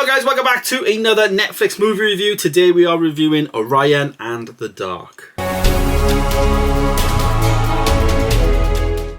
Hello guys, welcome back to another Netflix movie review. Today we are reviewing Orion and the Dark.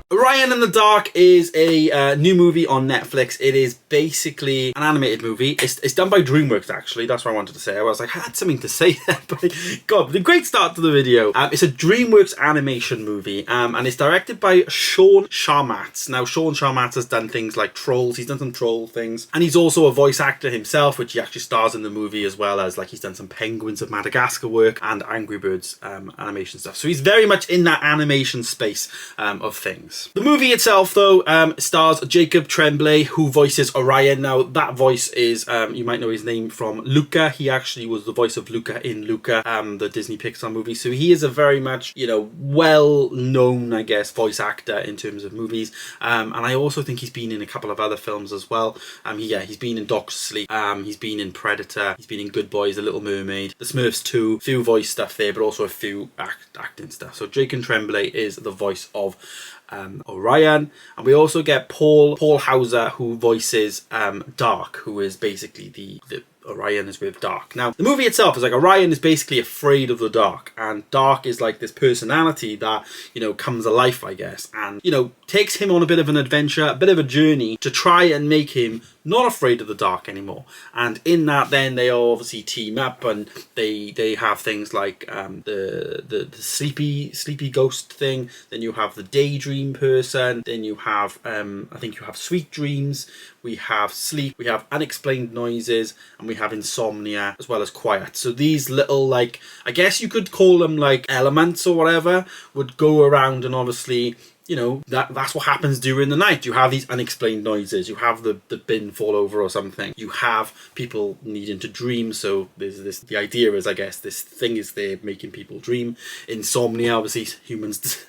Orion and the Dark is a new movie on Netflix. It is basically an animated movie. It's done by Dreamworks, actually. That's what I wanted to say. I was like, I had something to say there, but God, the great start to the video. It's a Dreamworks animation movie, and it's directed by Sean Sharmatz. Now, Sean Sharmatz has done things like Trolls. He's done some Troll things, and he's also a voice actor himself, which he actually stars in the movie, as well as like he's done some Penguins of Madagascar work and Angry Birds animation stuff. So he's very much in that animation space of things. The movie itself, though, stars Jacob Tremblay, who voices Orion. Now, that voice is, you might know his name from Luca. He actually was the voice of Luca in Luca, the Disney Pixar movie. So he is a very much, well-known, I guess, voice actor in terms of movies. And I also think he's been in a couple of other films as well. He's been in Doctor Sleep. He's been in Predator. He's been in Good Boys, The Little Mermaid, The Smurfs 2. A few voice stuff there, but also a few acting stuff. So Jacob Tremblay is the voice of Orion, and we also get Paul Hauser, who voices Dark, who is basically the Orion is with Dark. Now, the movie itself is like Orion is basically afraid of the dark, and Dark is like this personality that, comes alive, I guess, and, takes him on a bit of an adventure, a bit of a journey to try and make him not afraid of the dark anymore. And in that, then they obviously team up, and they have things like the sleepy ghost thing. Then you have the daydream person. Then you have I think you have sweet dreams. We have sleep. We have unexplained noises, and we have insomnia as well as quiet. So these little, like, I guess you could call them like elements or whatever, would go around, and obviously, that's what happens during the night. You have these unexplained noises. You have the bin fall over or something. You have people needing to dream. So there's the idea is, I guess, this thing is there making people dream. Insomnia, obviously, humans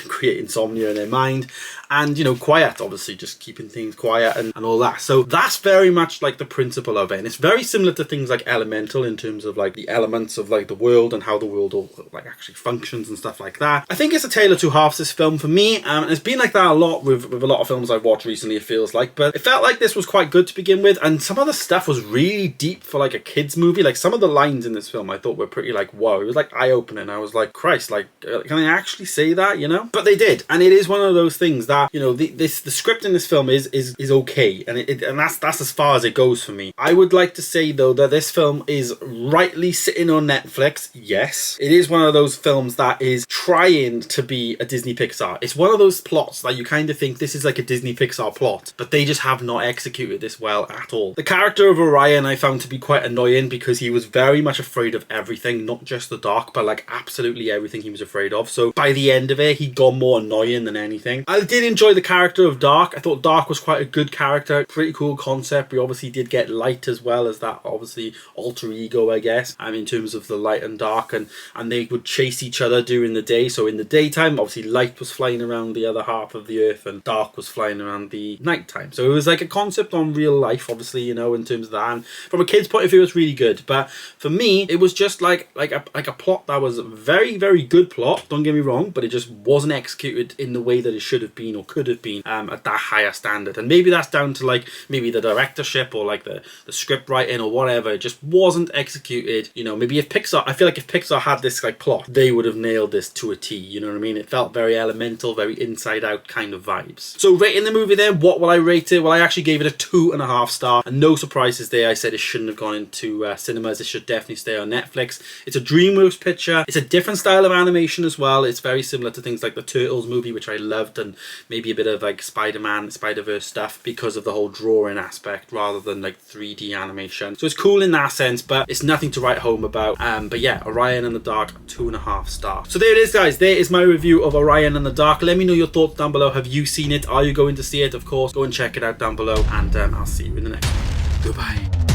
create insomnia in their mind. And, quiet, obviously, just keeping things quiet and all that. So that's very much like the principle of it. And it's very similar to things like Elemental in terms of like the elements of like the world and how the world all like actually functions and stuff like that. I think it's a tale of two halves, this film, for me. And it's been like that a lot with a lot of films I've watched recently, it feels like. But it felt like this was quite good to begin with. And some of the stuff was really deep for like a kid's movie. Like some of the lines in this film I thought were pretty like, whoa. It was like eye-opening. I was like, Christ, like, can I actually say that, But they did. And it is one of those things that, the script in this film is okay. And that's as far as it goes for me. I would like to say, though, that this film is rightly sitting on Netflix. Yes. It is one of those films that is trying to be a Disney Pixar. It's one of those plots that you kind of think this is like a Disney Pixar plot, but they just have not executed this well at all. The character of Orion I found to be quite annoying because he was very much afraid of everything, not just the dark, but like absolutely everything he was afraid of. So by the end of it, he got more annoying than anything. I did enjoy the character of Dark. I thought Dark was quite a good character, pretty cool concept. We obviously did get Light as well as that, obviously alter ego, I guess, in terms of the light and dark, and they would chase each other during the day. So in the daytime, obviously Light was flying around the other half of the earth and Dark was flying around the nighttime. So it was like a concept on real life, obviously, in terms of that. And from a kid's point of view, it's really good. But for me, it was just like a plot that was a very, very good plot, don't get me wrong, but it just wasn't executed in the way that it should have been or could have been at that higher standard. And maybe that's down to like maybe the directorship or like the script writing or whatever. It just wasn't executed. Maybe if Pixar, I feel like if Pixar had this like plot, they would have nailed this to a T. You know what I mean? It felt very elemental, very inside out kind of vibes. So rating the movie then, what will I rate it? Well, I actually gave it a 2.5 star, and no surprises there. I said it shouldn't have gone into cinemas. It should definitely stay on Netflix. It's a Dreamworks picture. It's a different style of animation as well. It's very similar to things like the Turtles movie, which I loved, and maybe a bit of like Spider-Man, Spider-Verse stuff because of the whole drawing aspect rather than like 3D animation. So it's cool in that sense, but it's nothing to write home about. But yeah, Orion and the Dark, 2.5 stars. So there it is, guys. There is my review of Orion and the Dark. Let me know your thoughts down below. Have you seen it? Are you going to see it? Of course, go and check it out down below, and I'll see you in the next one. Goodbye.